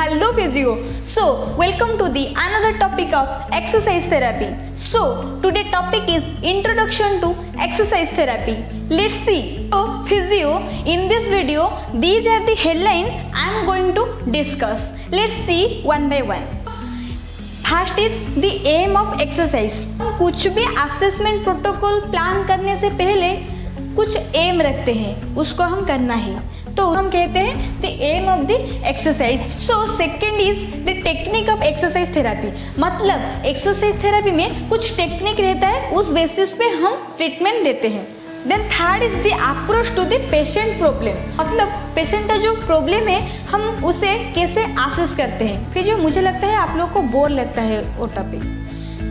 Hello physio. So welcome to the another topic of exercise therapy. So today topic is introduction to exercise therapy. Let's see. So physio, in this video these are the headline I am going to discuss. Let's see one by one. First is the aim of exercise. कुछ भी assessment protocol plan करने से पहले कुछ M रखते हैं, उसको हम करना है, तो हम कहते हैं the aim of the exercise. So second is the technique of exercise therapy. मतलब एक्सरसाइज थेरेपी में कुछ टेक्निक रहता है, उस बेसिस पे हम ट्रीटमेंट देते हैं. Then third is the approach to the patient problem. मतलब पेशेंट का जो प्रॉब्लम है हम उसे कैसे असेस करते हैं. फिजियो, मुझे लगता है आप लोग को बोर लगता है वो टॉपिक.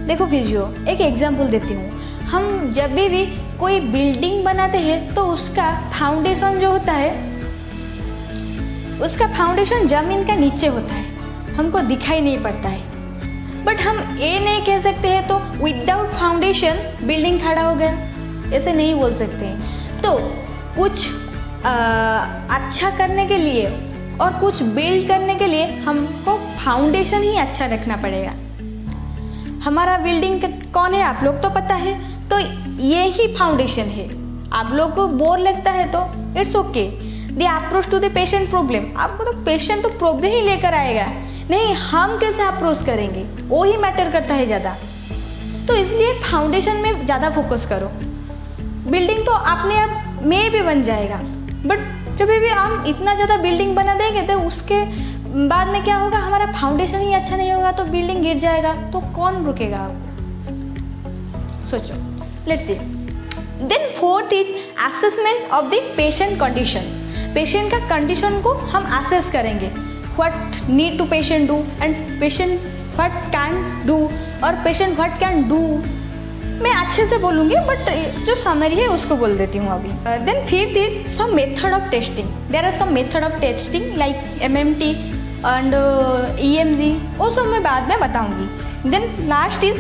देखो फिजियो, एक एग्जांपल देती हूँ. हम जब भी कोई बिल्डिंग बनाते हैं तो उसका फाउंडेशन जो होता है, उसका फाउंडेशन ज़मीन का नीचे होता है, हमको दिखाई नहीं पड़ता है. बट हम ये नहीं कह सकते हैं तो विदाउट फाउंडेशन बिल्डिंग खड़ा हो गया, ऐसे नहीं बोल सकते हैं. तो कुछ अच्छा करने के लिए और कुछ बिल्ड करने के लिए हमको फाउंडेशन ही अच्छा रखना पड़ेगा. हमारा बिल्डिंग कौन है आप लोग तो पता है, तो ये ही फाउंडेशन है. आप लोग को बोर लगता है तो it's okay. The approach to the patient problem. आपको तो पेशेंट तो प्रॉब्लम ही लेकर आएगा, नहीं हम कैसे अप्रोच करेंगे वो ही मैटर करता है ज़्यादा. तो इसलिए फाउंडेशन में ज़्यादा फोकस करो. बिल्डिंग तो अपने आप में भी बन जाएगा, बट जब भी हम इतना ज़्यादा बिल्डिंग बना देंगे तो उसके बाद में क्या होगा, हमारा फाउंडेशन ही अच्छा नहीं होगा तो बिल्डिंग गिर जाएगा, तो कौन रुकेगा आपको. सोचो. Let's see. Then fourth is assessment of the patient condition. Patient का कंडीशन को हम असेस करेंगे. What need to patient do and patient what can do और पेशेंट व्हाट कैन डू. मैं अच्छे से बोलूँगी बट जो समरी है उसको बोल देती हूँ अभी. Then fifth is some method of testing. There are some method of testing like MMT and EMG, वो सब मैं बाद में बताऊँगी. Then last is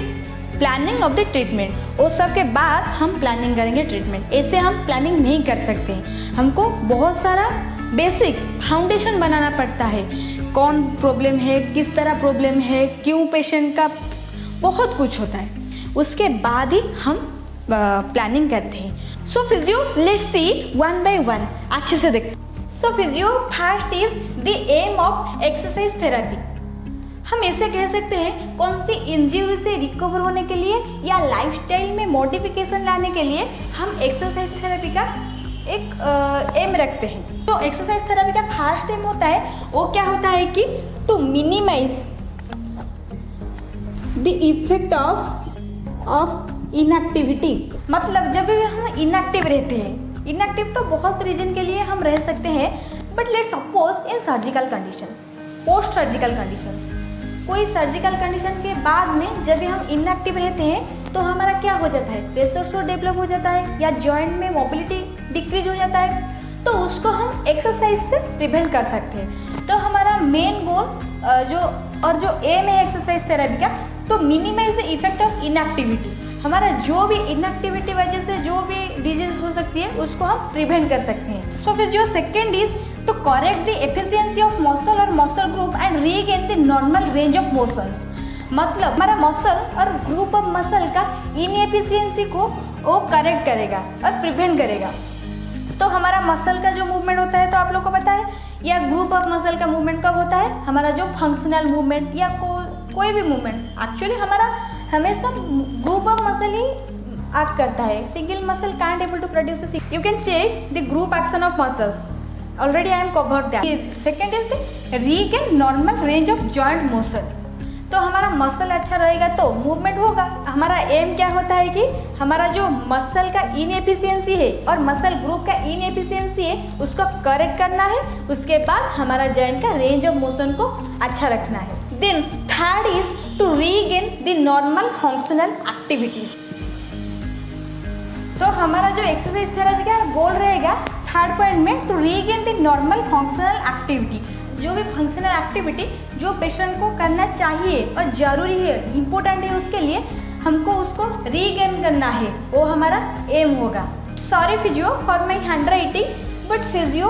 planning of the treatment. वो सब के बाद हम प्लानिंग करेंगे ट्रीटमेंट. ऐसे हम प्लानिंग नहीं कर सकते. हमको बहुत सारा बेसिक फाउंडेशन बनाना पड़ता है. कौन प्रॉब्लम है, किस तरह प्रॉब्लम है, क्यों पेशेंट का, बहुत कुछ होता है. उसके बाद ही हम प्लानिंग करते हैं. So physio, let's see one by one, अच्छे से देखते. So physio, first is the aim of exercise therapy. हम ऐसे कह सकते हैं कौन सी इंजरी से रिकवर होने के लिए या लाइफस्टाइल में मॉडिफिकेशन लाने के लिए हम एक्सरसाइज थेरेपी का एक एम रखते हैं. तो एक्सरसाइज थेरेपी का फर्स्ट एम होता है, वो क्या होता है कि to minimize the effect of inactivity. मतलब जब भी हम इनएक्टिव रहते हैं, इनएक्टिव तो बहुत रीजन के लिए हम रह सकते हैं, but let's suppose in surgical conditions, post surgical conditions, कोई सर्जिकल कंडीशन के बाद में जब भी हम इनएक्टिव रहते हैं तो हमारा क्या हो जाता है, प्रेशर सो डेवलप हो जाता है या जॉइंट में मोबिलिटी डिक्रीज हो जाता है, तो उसको हम एक्सरसाइज से प्रिवेंट कर सकते हैं. तो हमारा मेन गोल जो एम है एक्सरसाइज थेरेपी का, तो minimize the effect of inactivity. हमारा जो भी इनएक्टिविटी वजह से जो भी डिजीज हो सकती है उसको हम प्रिवेंट कर सकते हैं. सो फिर जो second is to correct the efficiency of muscle और muscle group and regain the normal range of motions. मतलब हमारा मसल और ग्रुप ऑफ मसल का इनएफिशिएंसी को वो करेक्ट करेगा और प्रिवेंट करेगा. तो हमारा मसल का जो मूवमेंट होता है तो आप लोग को पता है, या ग्रुप ऑफ मसल का मूवमेंट कब होता है, हमारा जो फंक्शनल मूवमेंट या कोई भी मूवमेंट. एक्चुअली हमारा हमेशा ग्रुप ऑफ मसल ही एक्ट करता है. Single muscle can't able to produce. You can check the group action of muscles. Already I am covered that. Second is the regain normal range of joint motion. तो हमारा muscle अच्छा रहेगा तो movement होगा. हमारा M क्या होता है कि हमारा जो मसल का इनएफिशिएंसी है और मसल ग्रुप का इनएफिशिएंसी है उसको करेक्ट करना है. उसके बाद हमारा जॉइंट का रेंज ऑफ मोशन को अच्छा रखना है. Then third is to regain the normal functional activities. तो हमारा जो एक्सरसाइज थेरेपी का गोल रहेगा थर्ड पॉइंट में, to regain the normal functional activity. जो भी फंक्शनल एक्टिविटी जो पेशेंट को करना चाहिए और ज़रूरी है, इम्पोर्टेंट है, उसके लिए हमको उसको रीगेन करना है, वो हमारा एम होगा. Sorry physio for my handwriting, but physio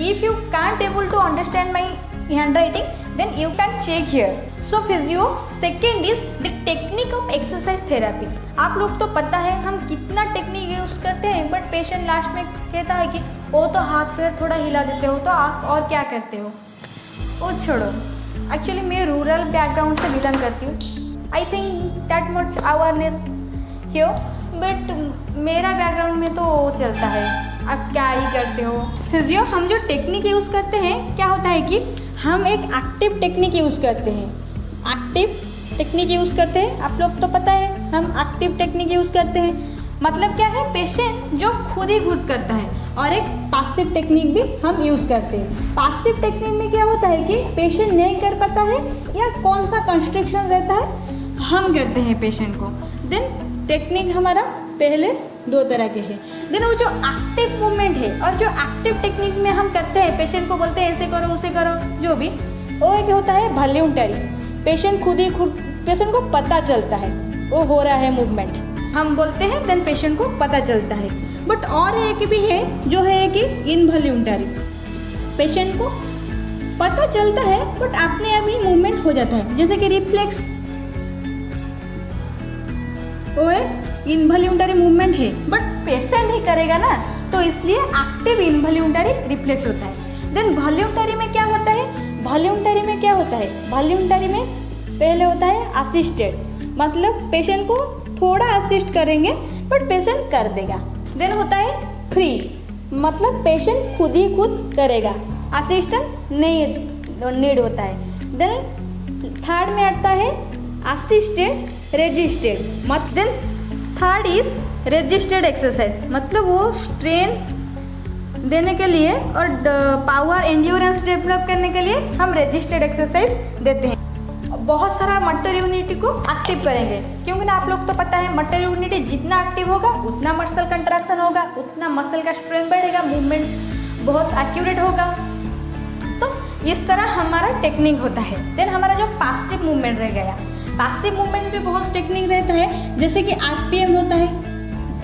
if you can't able to understand my handwriting then you can check here. So physio, second is the technique of exercise therapy. आप लोग तो पता है हम कितना technique use करते हैं, but patient last में कहता है कि वो तो हाथ पैर थोड़ा हिला देते हो, तो आप और क्या करते हो? वो छोड़ो, एक्चुअली मैं रूरल बैकग्राउंड से बिलोंग करती हूँ. I think that much awareness here, but मेरा बैकग्राउंड में तो चलता है. आप क्या ही करते हो? फिजियो हम जो टेक्निक यूज़ करते हैं, क्या होता है कि हम एक एक्टिव टेक्निक यूज़ करते हैं. एक्टिव टेक्निक यूज़ करते हैं, आप लोग तो पता है हम एक्टिव टेक्निक यूज़ करते हैं. मतलब क्या है, पेशेंट जो खुद ही खुद करता है. और एक पासिव टेक्निक भी हम यूज़ करते हैं. पासिव टेक्निक में क्या होता है कि पेशेंट नहीं कर पाता है या कौन सा कंस्ट्रक्शन रहता है, हम करते हैं पेशेंट को. देन टेक्निक हमारा पहले दो तरह के हैं. देन वो जो एक्टिव मूवमेंट है और जो एक्टिव टेक्निक में हम करते हैं, पेशेंट को बोलते हैं ऐसे करो उसे करो, जो भी, वो एक होता है वॉलंटरी. पेशेंट खुद पेशेंट को पता चलता है वो हो रहा है मूवमेंट, हम बोलते हैं, देन पेशेंट को पता चलता है. बट और एक भी है जो है कि इनवॉलंटरी. पेशेंट को पता चलता है बट अपने आप ही मूवमेंट हो जाता है, जैसे कि रिफ्लेक्स, वो एक इनवॉल्यूंटरी मूवमेंट है, बट पेशेंट ही करेगा ना, तो इसलिए एक्टिव इनवॉल्यूंटरी रिफ्लेक्स होता है. देन वॉल्यूंटरी में क्या होता है? वॉल्यूंटरी में क्या होता है? वॉल्यूंटरी में पहले होता है असिस्टेड, मतलब पेशेंट को थोड़ा असिस्ट करेंगे बट पेशेंट कर देगा. देन होता है फ्री, मतलब पेशेंट खुद ही खुद करेगा, असिस्टेंट नहीं नीड होता है. देन थर्ड में आता है assisted resisted. Then third is resisted exercise, मतलब वो स्ट्रेन देने के लिए और पावर एंड्योरेंस डेवलप करने के लिए हम रेजिस्टेड एक्सरसाइज देते हैं. बहुत सारा मटर यूनिटी को एक्टिव करेंगे, क्योंकि ना आप लोग तो पता है मटर यूनिटी जितना एक्टिव होगा उतना मसल कंट्रैक्शन होगा, उतना मसल का स्ट्रेंथ बढ़ेगा, मूवमेंट बहुत एक्यूरेट होगा. तो इस तरह हमारा टेक्निक होता है. देन हमारा जो पासिव मूवमेंट रह गया, पासिव मूवमेंट में बहुत टेक्निक रहता है, जैसे कि आरपीएम होता है.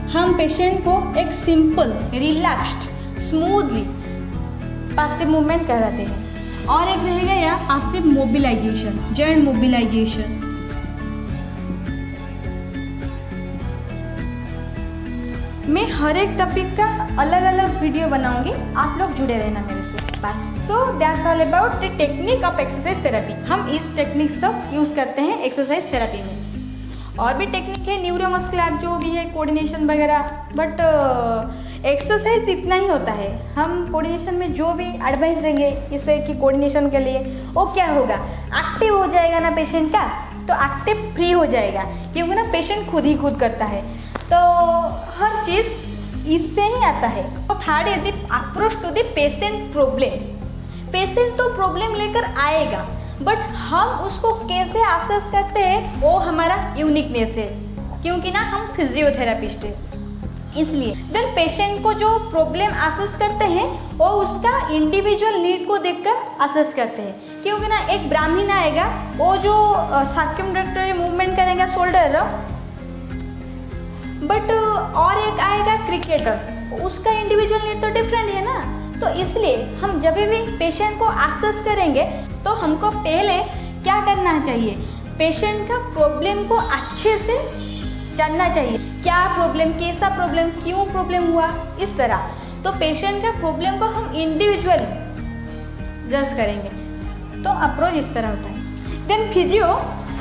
हम पेशेंट को एक simple relaxed smoothly passive movement कराते हैं. और एक रह गया पासिव मोबिलाइजेशन, जॉइंट मोबिलाइजेशन. मैं हर एक टॉपिक का अलग अलग वीडियो बनाऊंगी, आप लोग जुड़े रहना मेरे से बस. So that's all about the technique of exercise therapy. हम इस टेक्निक सब यूज़ करते हैं एक्सरसाइज थेरेपी में. और भी टेक्निक है न्यूरोमस्कुलर जो भी है, कोऑर्डिनेशन वगैरह, बट एक्सरसाइज इतना ही होता है. हम कोऑर्डिनेशन में जो भी एडवाइस देंगे इससे कि कोऑर्डिनेशन के लिए, वो क्या होगा, एक्टिव हो जाएगा ना पेशेंट का, तो एक्टिव फ्री हो जाएगा, क्योंकि ना पेशेंट खुद ही खुद करता है. तो हर चीज़ इससे ही आता है. तो third is the approach to the patient problem. Patient तो प्रॉब्लम लेकर आएगा, बट हम उसको कैसे असेस करते हैं वो हमारा यूनिकनेस है, क्योंकि ना हम फिजियोथेरेपिस्ट हैं इसलिए. देन पेशेंट को जो प्रॉब्लम असेस करते हैं वो उसका इंडिविजुअल नीड को देखकर असेस करते हैं, क्योंकि ना एक ब्राह्मण आएगा, वो जो सर्कमडक्टरी मूवमेंट करेगा शोल्डर, बट और एक आएगा क्रिकेटर, उसका इंडिविजुअल नीड तो डिफरेंट है ना. तो इसलिए हम जब भी पेशेंट को असेस करेंगे तो हमको पहले क्या करना चाहिए, पेशेंट का प्रॉब्लम को अच्छे से जानना चाहिए. क्या प्रॉब्लम, कैसा प्रॉब्लम, क्यों प्रॉब्लम हुआ, इस तरह. तो पेशेंट का प्रॉब्लम को हम इंडिविजुअल जज करेंगे. तो अप्रोच इस तरह होता है. Then physio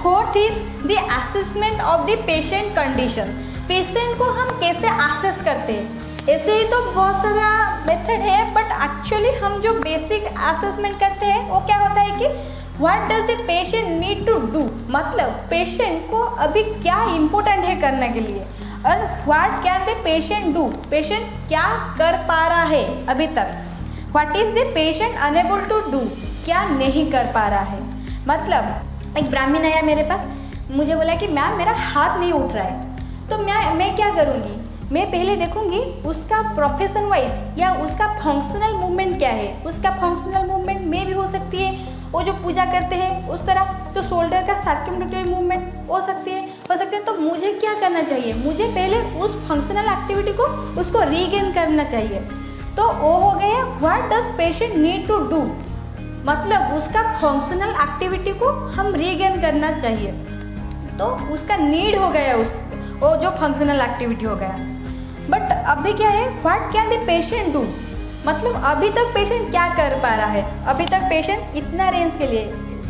fourth is the assessment of the patient condition. Patient को हम कैसे असेस करते हैं, ऐसे ही तो बहुत सारा मेथड है, बट एक्चुअली हम जो बेसिक असेसमेंट करते हैं वो क्या होता है कि what does the patient need to do, मतलब पेशेंट को अभी क्या इम्पोर्टेंट है करने के लिए, और what can the patient do, patient क्या कर पा रहा है अभी तक, what is the patient unable to do, क्या नहीं कर पा रहा है. मतलब एक ब्राह्मण आया मेरे पास, मुझे बोला कि मैम मेरा हाथ नहीं उठ रहा है, तो मैं क्या करूँगी, मैं पहले देखूंगी उसका प्रोफेशन वाइज या उसका फंक्शनल मूवमेंट क्या है. उसका फंक्शनल मूवमेंट में भी हो सकती है, वो जो पूजा करते हैं उस तरह, तो शोल्डर का सर्कमडक्टरी मूवमेंट हो सकती है. तो मुझे क्या करना चाहिए, मुझे पहले उस फंक्शनल एक्टिविटी को उसको रीगेन करना चाहिए. तो वो हो गया what does patient need to do, मतलब उसका फंक्शनल एक्टिविटी को हम रीगेन करना चाहिए। तो उसका नीड हो गया वो जो फंक्शनल एक्टिविटी हो गया। बट अभी क्या है, what can the patient do, मतलब अभी तक पेशेंट क्या कर पा रहा है। अभी तक पेशेंट इतना रेंज के लिए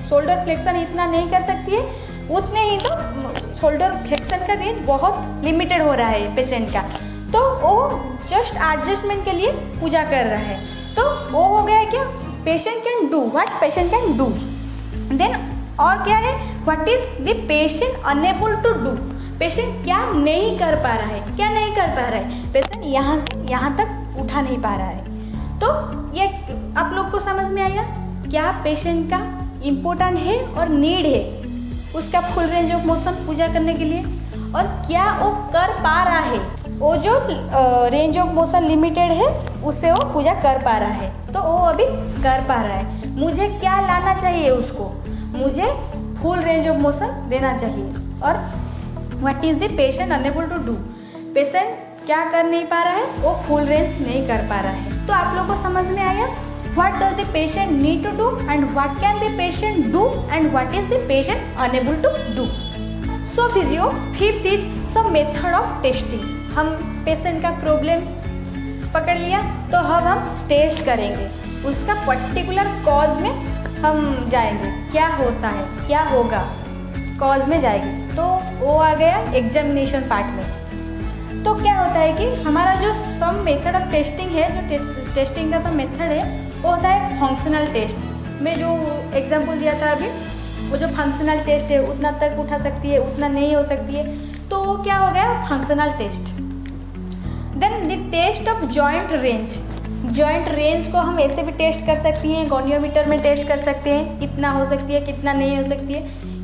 शोल्डर फ्लेक्शन इतना नहीं कर सकती है, उतने ही तो शोल्डर फ्लेक्शन का रेंज बहुत लिमिटेड हो रहा है पेशेंट का। तो वो जस्ट एडजस्टमेंट के लिए पूजा कर रहा है। तो वो हो गया क्या, patient can do, what patient can do. Then और क्या है, what is the patient unable to do, patient क्या नहीं कर पा रहा है। क्या नहीं कर पा रहा है, पेशेंट यहाँ से यहाँ तक उठा नहीं पा रहा है। तो ये आप लोग को समझ में आया क्या पेशेंट का इम्पोर्टेंट है और नीड है उसका फुल रेंज ऑफ मोशन पूजा करने के लिए, और क्या वो कर पा रहा है। वो जो रेंज ऑफ मोशन लिमिटेड है उससे वो पूजा कर पा रहा है, तो वो अभी कर पा रहा है। मुझे क्या लाना चाहिए उसको, मुझे फुल रेंज ऑफ मोशन देना चाहिए। और what is the patient unable to do, patient क्या कर नहीं पा रहा है, वो फुल रेंज नहीं कर पा रहा है। तो आप लोग को समझ में आया what does the patient need to do and what can the patient do and what is the patient unable to do. So physio fifth is some method of testing. हम पेशेंट का प्रॉब्लम पकड़ लिया तो अब हम test करेंगे, उसका particular cause में हम जाएंगे, क्या होता है क्या होगा, कॉज में जाएंगे। तो वो आ गया एग्जामिनेशन पार्ट में। तो क्या होता है कि हमारा जो सम मेथड ऑफ टेस्टिंग है, जो टेस्टिंग का सम मेथड है वो होता है फंक्शनल टेस्ट। मैं जो एग्जाम्पल दिया था अभी, वो जो फंक्शनल टेस्ट है उतना तक उठा सकती है, उतना नहीं हो सकती है, तो वो क्या हो गया functional test. Then the test of joint range, joint range को हम ऐसे भी टेस्ट कर सकती हैं, गोनियोमीटर में टेस्ट कर सकते हैं, कितना हो सकती है कितना नहीं हो सकती है,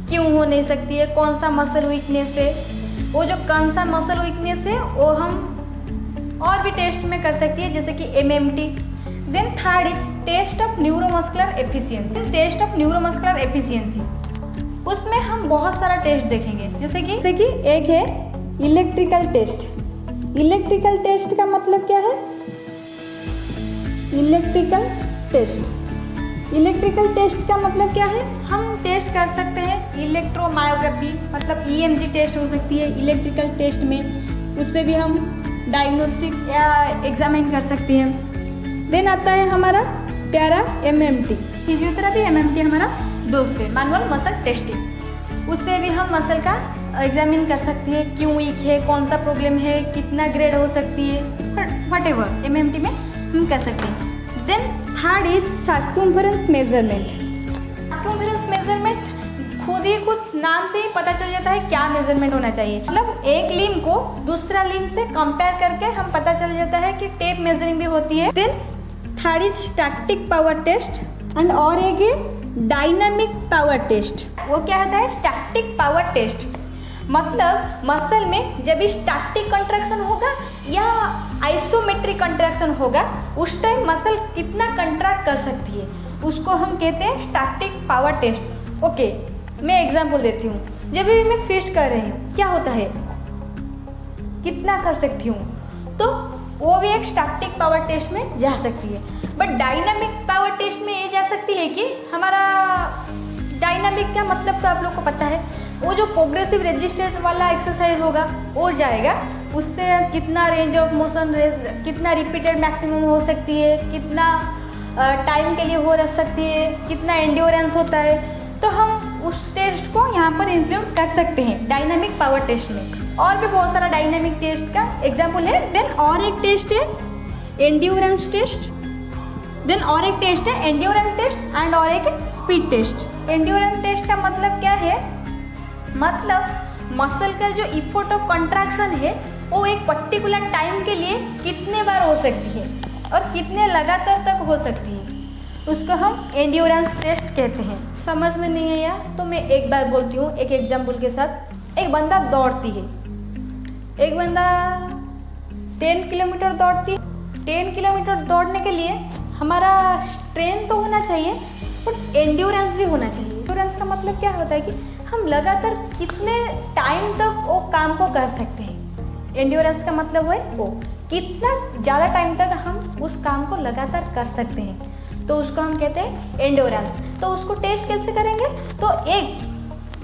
क्यों हो नहीं सकती है, कौन सा मसल वीकनेस है। वो जो कौन सा मसल वीकनेस है वो हम और भी टेस्ट में कर सकती है, जैसे कि MMT। Then third is test of neuromuscular efficiency. Test of neuromuscular efficiency, उसमें हम बहुत सारा टेस्ट देखेंगे, जैसे कि एक है इलेक्ट्रिकल टेस्ट। इलेक्ट्रिकल टेस्ट का मतलब क्या है, इलेक्ट्रिकल टेस्ट, इलेक्ट्रिकल टेस्ट का मतलब क्या है, हम टेस्ट कर सकते हैं इलेक्ट्रोमायोग्राफी, मतलब EMG टेस्ट हो सकती है इलेक्ट्रिकल टेस्ट में, उससे भी हम डायग्नोस्टिक या एग्जामिन कर सकते हैं। देन आता है हमारा प्यारा MMT, फिजियोथेरेपी MMT हमारा दोस्त है, मैनुअल मसल टेस्टिंग। उससे भी हम मसल का एग्जामिन कर सकते हैं, क्यों वीक है, कौन सा प्रॉब्लम है, कितना ग्रेड हो सकती है, व्हाटएवर MMT में हम कर सकते हैं। Then third is circumference measurement. Circumference measurement खुद नाम से ही पता चल जाता है क्या मेजरमेंट होना चाहिए, मतलब एक लिम्ब को दूसरा लिम्ब से कंपेयर करके हम पता चल जाता है कि टेप मेजरिंग भी होती है। Then third is static power test and और एक है डायनामिक पावर टेस्ट। वो क्या होता है स्टैटिक पावर टेस्ट, मतलब मसल में जब स्टैटिक कंट्रैक्शन होगा या आइसोमेट्रिक कंट्रैक्शन होगा, उस टाइम मसल कितना कंट्रैक्ट कर सकती है, उसको हम कहते हैं स्टैटिक पावर टेस्ट। ओके, मैं एग्जांपल देती हूँ, जब भी मैं फिस्ट कर रही हूँ क्या होता है, कितना कर सकती हूँ, तो वो भी एक स्टैटिक पावर टेस्ट में जा सकती है। बट डायनामिक पावर टेस्ट में ये जा सकती है कि हमारा डायनामिक का मतलब तो आप लोग को पता है, वो जो प्रोग्रेसिव रेजिस्टेंस वाला एक्सरसाइज होगा वो जाएगा, उससे कितना रेंज ऑफ मोशन, कितना रिपीटेड मैक्सिमम हो सकती है, कितना टाइम के लिए हो रह सकती है, कितना एंड्योरेंस होता है, तो हम उस टेस्ट को यहाँ पर इंक्लूड कर सकते हैं डायनामिक पावर टेस्ट में। और भी बहुत सारा डायनामिक टेस्ट का एग्जाम्पल है। देन और एक टेस्ट है एंड्योरेंस टेस्ट, देन और एक टेस्ट है एंड्योरेंस टेस्ट एंड और एक स्पीड टेस्ट। एंड्योरेंस टेस्ट का मतलब क्या है, मतलब मसल का जो इफोर्ट ऑफ कंट्रैक्शन है वो एक पर्टिकुलर टाइम के लिए कितने बार हो सकती है और कितने लगातार तक हो सकती है, उसको हम एंड्योरेंस टेस्ट कहते हैं। समझ में नहीं आया तो मैं एक बार बोलती हूँ एक एग्जाम्पल के साथ। एक बंदा दौड़ती है, एक बंदा 10 किलोमीटर दौड़ती है। 10 किलोमीटर दौड़ने के लिए हमारा स्ट्रेंथ तो होना चाहिए बट एंड्योरेंस भी होना चाहिए। एंड्योरेंस का मतलब क्या होता है कि हम लगातार कितने टाइम तक वो काम को कर सकते हैं। एंड्योरेंस का मतलब है वो कितना ज़्यादा टाइम तक हम उस काम को लगातार कर सकते हैं। तो उसको हम कहते हैं एंडोरेंस। तो उसको टेस्ट कैसे करेंगे, तो एक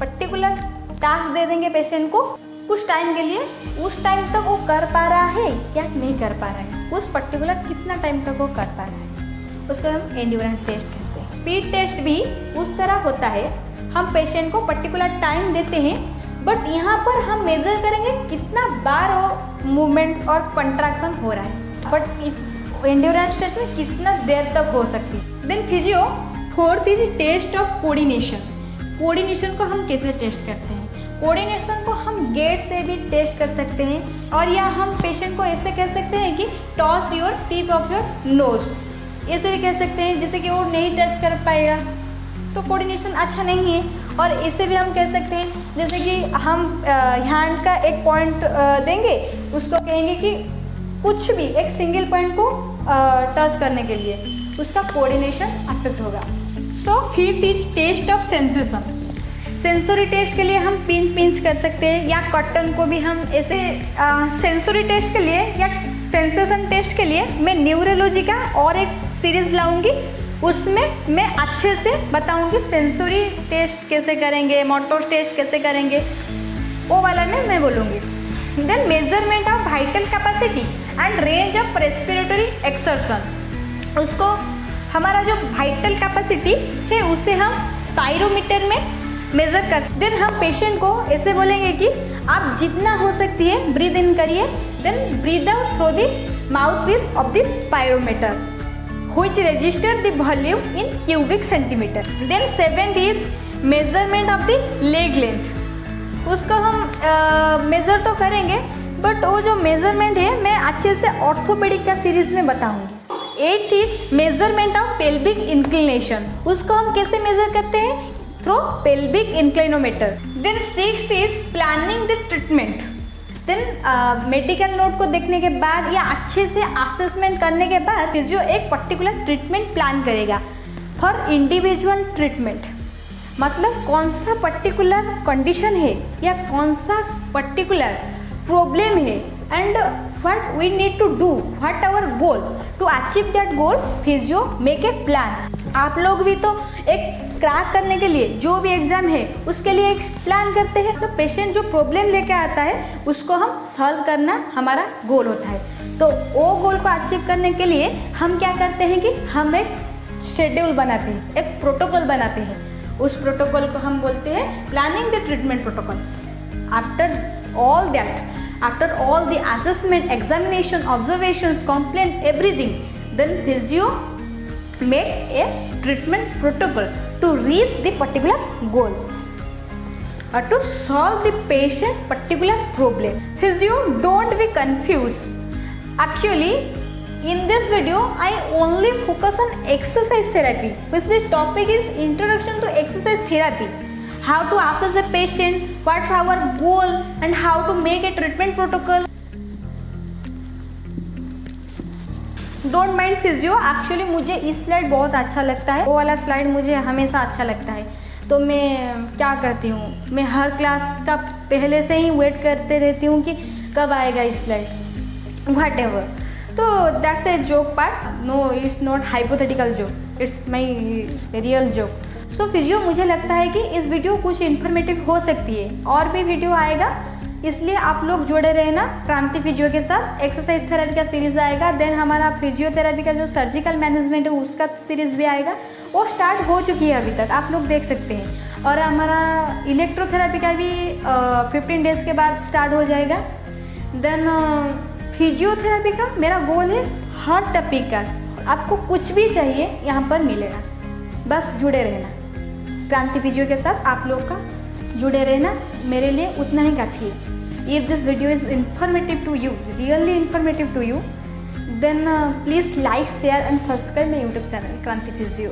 पर्टिकुलर टास्क दे देंगे पेशेंट को कुछ टाइम के लिए, उस टाइम तक वो कर पा रहा है या नहीं कर पा रहा है, उस पर्टिकुलर कितना टाइम तक वो कर पा रहा है, उसको हम एंड्योरेंस टेस्ट कहते हैं। स्पीड टेस्ट भी उस तरह होता है, हम पेशेंट को पर्टिकुलर टाइम देते हैं, बट यहाँ पर हम मेजर करेंगे कितना बार वो मूवमेंट और कंट्रैक्शन हो रहा है, बट एंड्योरेंस टेस्ट में कितना देर तक हो सकती है। Then physio fourth is test of coordination. Coordination को हम कैसे टेस्ट करते हैं, कोऑर्डिनेशन को हम गेट से भी टेस्ट कर सकते हैं, और या हम पेशेंट को ऐसे कह सकते हैं कि toss your tip of your nose, ऐसे भी कह सकते हैं जैसे कि वो नहीं टच कर पाएगा तो कोऑर्डिनेशन अच्छा नहीं है। और ऐसे भी हम कह सकते हैं जैसे कि हम हैंड का एक पॉइंट देंगे, उसको कहेंगे कि कुछ भी एक सिंगल पॉइंट को टच करने के लिए उसका कोऑर्डिनेशन अफेक्ट होगा। So fifth is test of sensation. Sensory test के लिए हम पिंच कर सकते हैं, या कॉटन को भी हम ऐसे सेंसरी टेस्ट के लिए या सेंसेशन टेस्ट के लिए मैं न्यूरोलॉजी का और एक सीरीज लाऊंगी, उसमें मैं अच्छे से बताऊंगी सेंसरी टेस्ट कैसे करेंगे, मोटर टेस्ट कैसे करेंगे, वो वाला में मैं बोलूँगी। Then measurement of vital capacity and range of respiratory exertion, उसको हमारा जो वाइटल कैपेसिटी है उसे हम स्पायरोमीटर में मेजर कर। देन हम पेशेंट को ऐसे बोलेंगे कि आप जितना हो सकती है ब्रीद इन करिए, then breathe out through the mouthpiece of the spirometer which register the volume in cubic centimeter. Then seventh is measurement of the leg length. उसको हम मेज़र तो करेंगे, बट वो जो मेज़रमेंट है मैं अच्छे से ऑर्थोपेडिक का सीरीज में बताऊंगी। Eighth is measurement of pelvic inclination, उसको हम कैसे मेजर करते हैं, through pelvic inclinometer. Then sixth is planning the treatment. Then medical note को देखने के बाद या अच्छे से असेसमेंट करने के बाद फिजियो एक पर्टिकुलर ट्रीटमेंट प्लान करेगा फॉर इंडिविजुअल ट्रीटमेंट। मतलब कौन सा पर्टिकुलर कंडीशन है या कौन सा पर्टिकुलर प्रॉब्लम है, and what we need to do, what our goal to achieve that goal, physio make a plan. आप लोग भी तो एक क्रैक करने के लिए जो भी एग्ज़ाम है उसके लिए एक प्लान करते हैं, तो पेशेंट जो प्रॉब्लम लेके आता है उसको हम सॉल्व करना हमारा गोल होता है। तो वो गोल को अचीव करने के लिए हम क्या करते हैं कि हम एक शेड्यूल बनाते हैं, एक प्रोटोकॉल बनाते हैं, उस प्रोटोकॉल को हम बोलते हैं planning the treatment protocol. After all the assessment, examination, observations, complaint, everything, then physio make a treatment protocol to reach the particular goal or to solve the patient particular problem. Physio, don't be confused. Actually, in this video, I only focus on exercise therapy, which the topic is introduction to exercise therapy. How to assess a patient, what's our goal, and how to make a treatment protocol. Don't mind physio, actually मुझे इस slide बहुत अच्छा लगता है, वो वाला slide मुझे हमेशा अच्छा लगता है, तो मैं क्या करती हूँ, मैं हर क्लास का पहले से ही वेट करते रहती हूँ कि कब आएगा इस स्लाइड, व्हाट एवर। तो that's a joke part, no it's not hypothetical joke, it's my real joke. So physio, मुझे लगता है कि इस वीडियो कुछ इन्फॉर्मेटिव हो सकती है, और भी वीडियो आएगा, इसलिए आप लोग जुड़े रहना क्रांति फिजियो के साथ। एक्सरसाइज थेरेपी का सीरीज आएगा, देन हमारा फिजियोथेरेपी का जो सर्जिकल मैनेजमेंट है उसका सीरीज भी आएगा, वो स्टार्ट हो चुकी है अभी तक, आप लोग देख सकते हैं। और हमारा इलेक्ट्रोथेरेपी का भी 15 डेज़ के बाद स्टार्ट हो जाएगा। देन फिजियोथेरेपी का मेरा गोल है हर टॉपिक का आपको कुछ भी चाहिए यहाँ पर मिलेगा, बस जुड़े रहना क्रांति फिजियो के साथ, आप लोग का जुड़े रहना मेरे लिए उतना ही काफ़ी है। If this video is informative to you, really informative to you, then please like, share and subscribe my YouTube channel Kranti Physio.